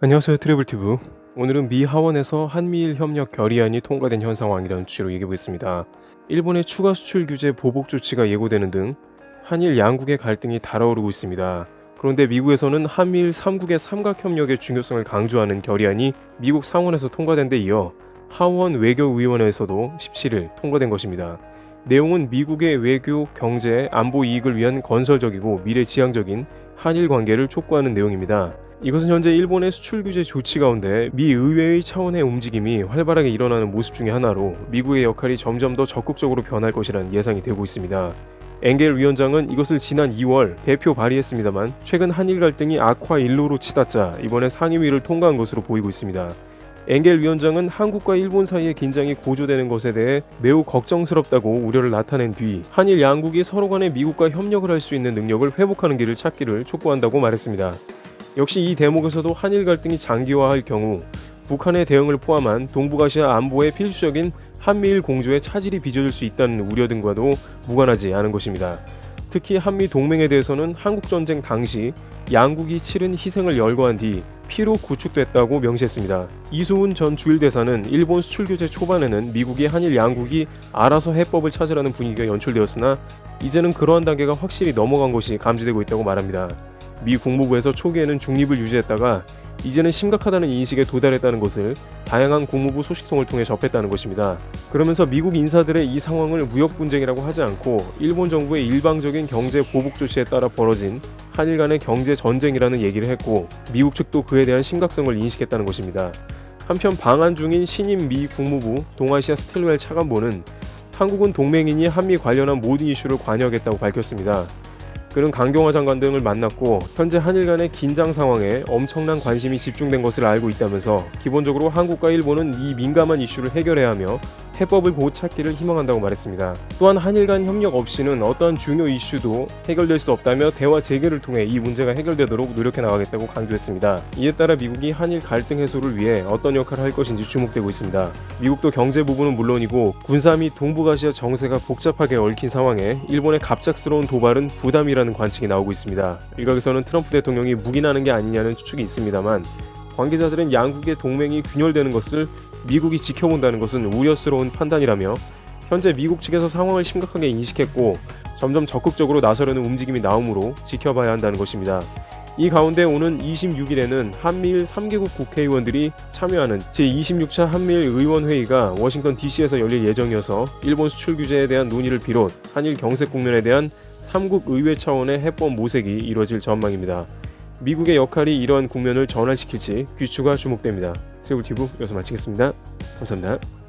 안녕하세요, 트래블튜브. 오늘은 미 하원에서 한미일 협력 결의안이 통과된 현 상황이라는 주제로 얘기해보겠습니다. 일본의 추가 수출 규제 보복 조치가 예고되는 등 한일 양국의 갈등이 달아오르고 있습니다. 그런데 미국에서는 한미일 3국의 삼각협력의 중요성을 강조하는 결의안이 미국 상원에서 통과된 데 이어 하원 외교위원회에서도 17일 통과된 것입니다. 내용은 미국의 외교, 경제, 안보 이익을 위한 건설적이고 미래지향적인 한일 관계를 촉구하는 내용입니다. 이것은 현재 일본의 수출 규제 조치 가운데 미 의회의 차원의 움직임이 활발하게 일어나는 모습 중의 하나로 미국의 역할이 점점 더 적극적으로 변할 것이라는 예상이 되고 있습니다. 엥겔 위원장은 이것을 지난 2월 대표 발의했습니다만 최근 한일 갈등이 악화 일로로 치닫자 이번에 상임위를 통과한 것으로 보이고 있습니다. 엥겔 위원장은 한국과 일본 사이의 긴장이 고조되는 것에 대해 매우 걱정스럽다고 우려를 나타낸 뒤 한일 양국이 서로 간에 미국과 협력을 할 수 있는 능력을 회복하는 길을 찾기를 촉구한다고 말했습니다. 역시 이 대목에서도 한일 갈등이 장기화할 경우 북한의 대응을 포함한 동북아시아 안보에 필수적인 한미일 공조에 차질이 빚어질 수 있다는 우려 등과도 무관하지 않은 것입니다. 특히 한미 동맹에 대해서는 한국전쟁 당시 양국이 치른 희생을 열거한 뒤 피로 구축됐다고 명시했습니다. 이수훈 전 주일대사는 일본 수출 규제 초반에는 미국이 한일 양국이 알아서 해법을 찾으라는 분위기가 연출되었으나 이제는 그러한 단계가 확실히 넘어간 것이 감지되고 있다고 말합니다. 미 국무부에서 초기에는 중립을 유지했다가 이제는 심각하다는 인식에 도달했다는 것을 다양한 국무부 소식통을 통해 접했다는 것입니다. 그러면서 미국 인사들의 이 상황을 무역 분쟁이라고 하지 않고 일본 정부의 일방적인 경제 보복 조치에 따라 벌어진 한일 간의 경제 전쟁이라는 얘기를 했고 미국 측도 그에 대한 심각성을 인식했다는 것입니다. 한편 방한 중인 신임 미 국무부 동아시아 스틸웰 차관보는 한국은 동맹이니 한미 관련한 모든 이슈를 관여하겠다고 밝혔습니다. 그는 강경화 장관 등을 만났고 현재 한일 간의 긴장 상황에 엄청난 관심이 집중된 것을 알고 있다면서 기본적으로 한국과 일본은 이 민감한 이슈를 해결해야 하며 해법을 곧 찾기를 희망한다고 말했습니다. 또한 한일 간 협력 없이는 어떠한 중요 이슈도 해결될 수 없다며 대화 재개를 통해 이 문제가 해결되도록 노력해 나가겠다고 강조했습니다. 이에 따라 미국이 한일 갈등 해소를 위해 어떤 역할을 할 것인지 주목되고 있습니다. 미국도 경제 부분은 물론이고 군사 및 동북아시아 정세가 복잡하게 얽힌 상황에 일본의 갑작스러운 도발은 부담이라는 관측이 나오고 있습니다. 일각에서는 트럼프 대통령이 묵인하는 게 아니냐는 추측이 있습니다만 관계자들은 양국의 동맹이 균열되는 것을 미국이 지켜본다는 것은 우려스러운 판단이라며 현재 미국 측에서 상황을 심각하게 인식했고 점점 적극적으로 나서려는 움직임이 나오므로 지켜봐야 한다는 것입니다. 이 가운데 오는 26일에는 한미일 3개국 국회의원들이 참여하는 제26차 한미일 의원회의가 워싱턴 DC에서 열릴 예정이어서 일본 수출 규제에 대한 논의를 비롯 한일 경색 국면에 대한 3국 의회 차원의 해법 모색이 이뤄질 전망입니다. 미국의 역할이 이러한 국면을 전환시킬지 귀추가 주목됩니다. 트래블튜브 여기서 마치겠습니다. 감사합니다.